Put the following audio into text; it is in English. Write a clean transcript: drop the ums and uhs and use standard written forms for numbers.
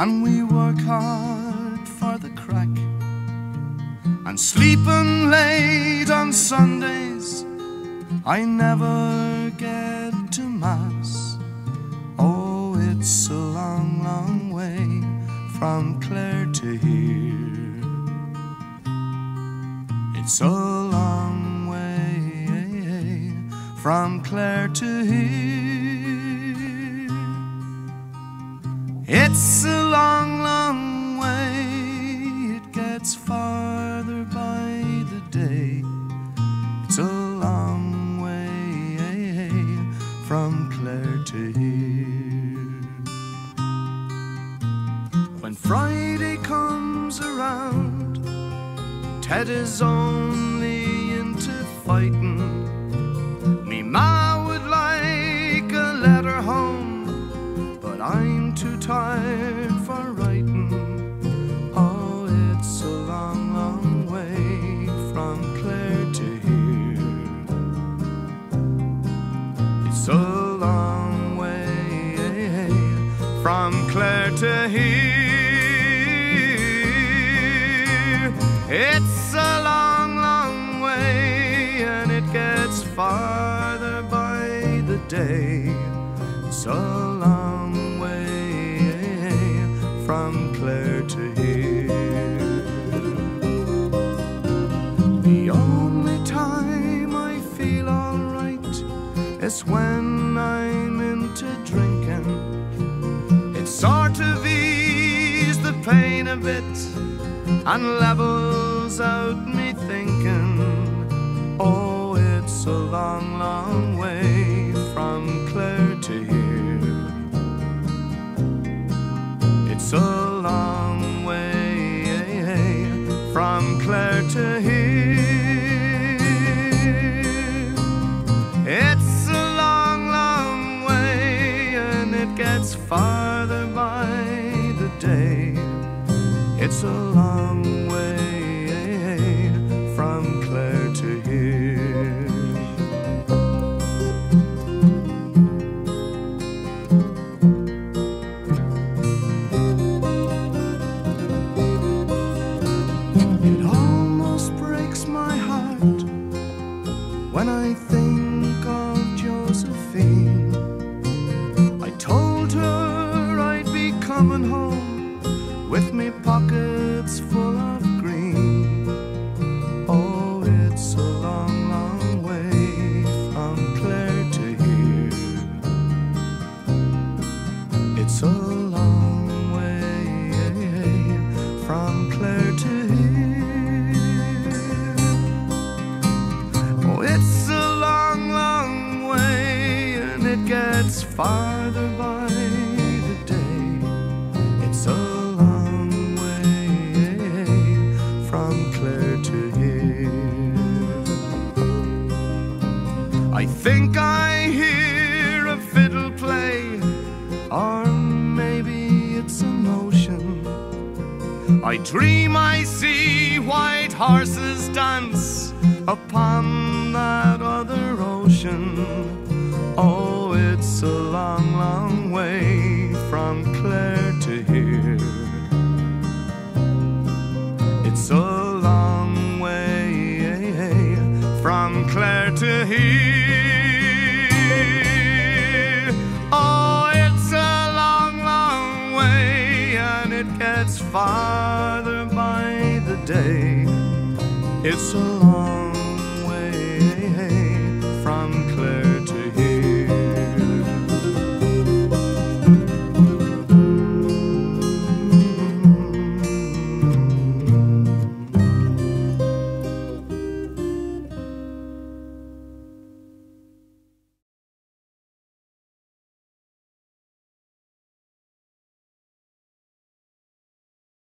and we work hard for the crack, and sleeping late on Sundays. I never get to Mass. Oh, it's a long, long way from Clare to here. It's a long way from Clare to here. It's a long, long way. It gets farther by the day. It's a long way from Clare to here. When Friday comes around, Ted is only into fighting. Me ma would like a letter home, but I'm too tired for writing. Oh, it's a long, long way from Clare to here. It's a long way from Clare to here. It's a long, long way, and it gets farther by the day. It's a long way from Clare to here. The only time I feel alright is when I'm into drinking. It sort of eases the pain a bit and levels out me thinking. Oh, it's a long, long way from Clare to here. It's a long way from Clare to here. It's a long, long way, and it gets farther by the day. It's a long way from Clare to here. It almost breaks my heart when I think of Josephine. I told her I'd be coming home with me pockets full of green. Oh, it's a long, long way from Clare to here. It's a long way from Clare to here. Oh, it's a long, long way, and it gets farther by the day. It's a long way from Clare to here. I think I hear a fiddle play, or maybe it's a notion. I dream I see white horses dance upon that other ocean. Oh, it's a long, long way from Clare to here. It's a long way from Clare to here. Oh, it's a long, long way, and it gets farther by the day. It's a long